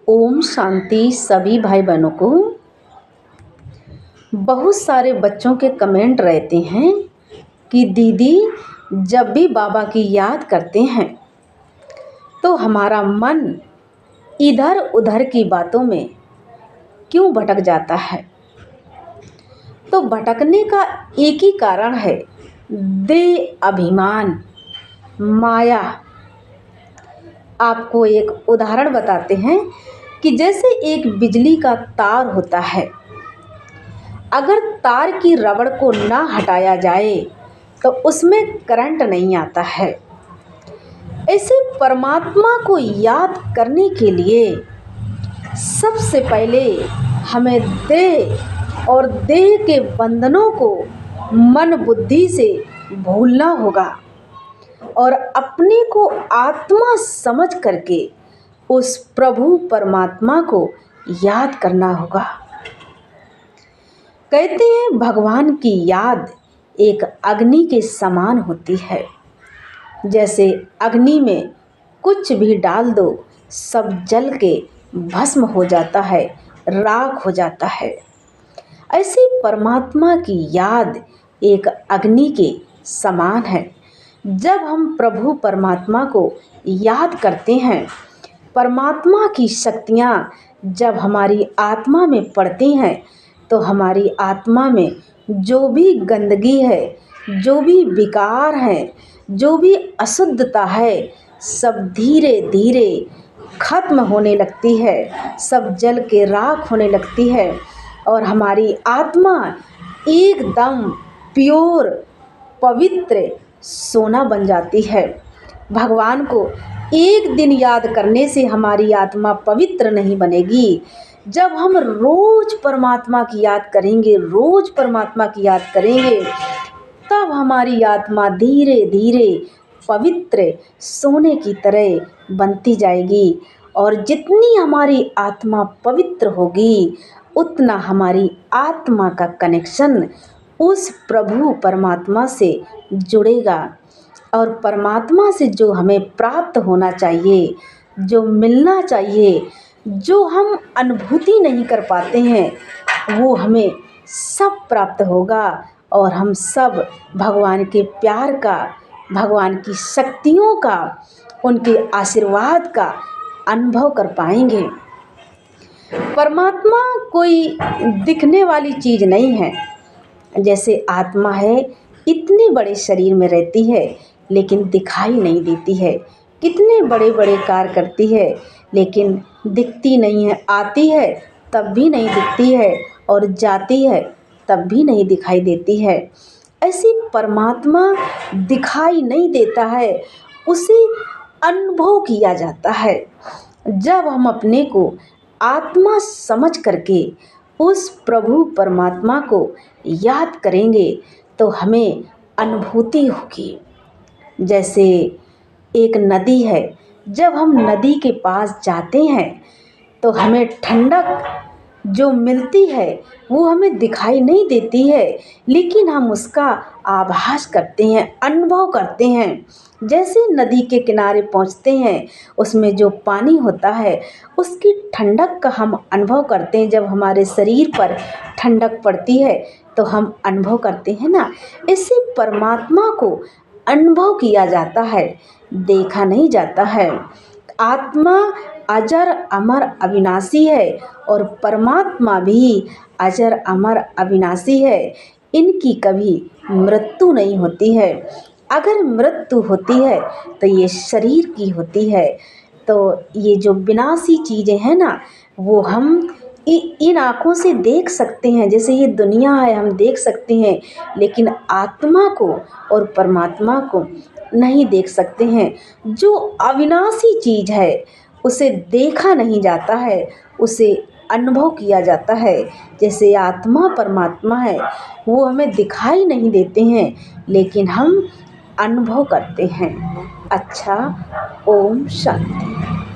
ओम शांति सभी भाई बहनों को। बहुत सारे बच्चों के कमेंट रहते हैं कि दीदी जब भी बाबा की याद करते हैं तो हमारा मन इधर उधर की बातों में क्यों भटक जाता है। तो भटकने का एक ही कारण है, देह अभिमान, माया। आपको एक उदाहरण बताते हैं कि जैसे एक बिजली का तार होता है, अगर तार की रबड़ को ना हटाया जाए तो उसमें करंट नहीं आता है। ऐसे परमात्मा को याद करने के लिए सबसे पहले हमें देह और देह के बंधनों को मन बुद्धि से भूलना होगा और अपने को आत्मा समझ करके उस प्रभु परमात्मा को याद करना होगा। कहते हैं भगवान की याद एक अग्नि के समान होती है। जैसे अग्नि में कुछ भी डाल दो, सब जल के भस्म हो जाता है, राख हो जाता है। ऐसे परमात्मा की याद एक अग्नि के समान है। जब हम प्रभु परमात्मा को याद करते हैं, परमात्मा की शक्तियाँ जब हमारी आत्मा में पड़ती हैं तो हमारी आत्मा में जो भी गंदगी है, जो भी विकार है, जो भी अशुद्धता है, सब धीरे धीरे खत्म होने लगती है, सब जल के राख होने लगती है और हमारी आत्मा एकदम प्योर पवित्र सोना बन जाती है। भगवान को एक दिन याद करने से हमारी आत्मा पवित्र नहीं बनेगी। जब हम रोज परमात्मा की याद करेंगे, रोज परमात्मा की याद करेंगे, तब हमारी आत्मा धीरे धीरे पवित्र सोने की तरह बनती जाएगी। और जितनी हमारी आत्मा पवित्र होगी, उतना हमारी आत्मा का कनेक्शन उस प्रभु परमात्मा से जुड़ेगा। और परमात्मा से जो हमें प्राप्त होना चाहिए, जो मिलना चाहिए, जो हम अनुभूति नहीं कर पाते हैं, वो हमें सब प्राप्त होगा और हम सब भगवान के प्यार का, भगवान की शक्तियों का, उनके आशीर्वाद का अनुभव कर पाएंगे। परमात्मा कोई दिखने वाली चीज़ नहीं है। जैसे आत्मा है, इतने बड़े शरीर में रहती है लेकिन दिखाई नहीं देती है, कितने बड़े बड़े कार्य करती है लेकिन दिखती नहीं है, आती है तब भी नहीं दिखती है और जाती है तब भी नहीं दिखाई देती है। ऐसी परमात्मा दिखाई नहीं देता है, उसे अनुभव किया जाता है। जब हम अपने को आत्मा समझ करके उस प्रभु परमात्मा को याद करेंगे तो हमें अनुभूति होगी। जैसे एक नदी है, जब हम नदी के पास जाते हैं तो हमें ठंडक जो मिलती है वो हमें दिखाई नहीं देती है, लेकिन हम उसका आभास करते हैं, अनुभव करते हैं। जैसे नदी के किनारे पहुंचते हैं, उसमें जो पानी होता है उसकी ठंडक का हम अनुभव करते हैं। जब हमारे शरीर पर ठंडक पड़ती है तो हम अनुभव करते हैं ना। इसी परमात्मा को अनुभव किया जाता है, देखा नहीं जाता है। आत्मा अजर अमर अविनाशी है और परमात्मा भी अजर अमर अविनाशी है। इनकी कभी मृत्यु नहीं होती है। अगर मृत्यु होती है तो ये शरीर की होती है। तो ये जो विनाशी चीज़ें हैं ना, वो हम इन आँखों से देख सकते हैं। जैसे ये दुनिया है, हम देख सकते हैं, लेकिन आत्मा को और परमात्मा को नहीं देख सकते हैं। जो अविनाशी चीज़ है उसे देखा नहीं जाता है, उसे अनुभव किया जाता है। जैसे आत्मा परमात्मा है, वो हमें दिखाई नहीं देते हैं लेकिन हम अनुभव करते हैं। अच्छा, ओम शांति।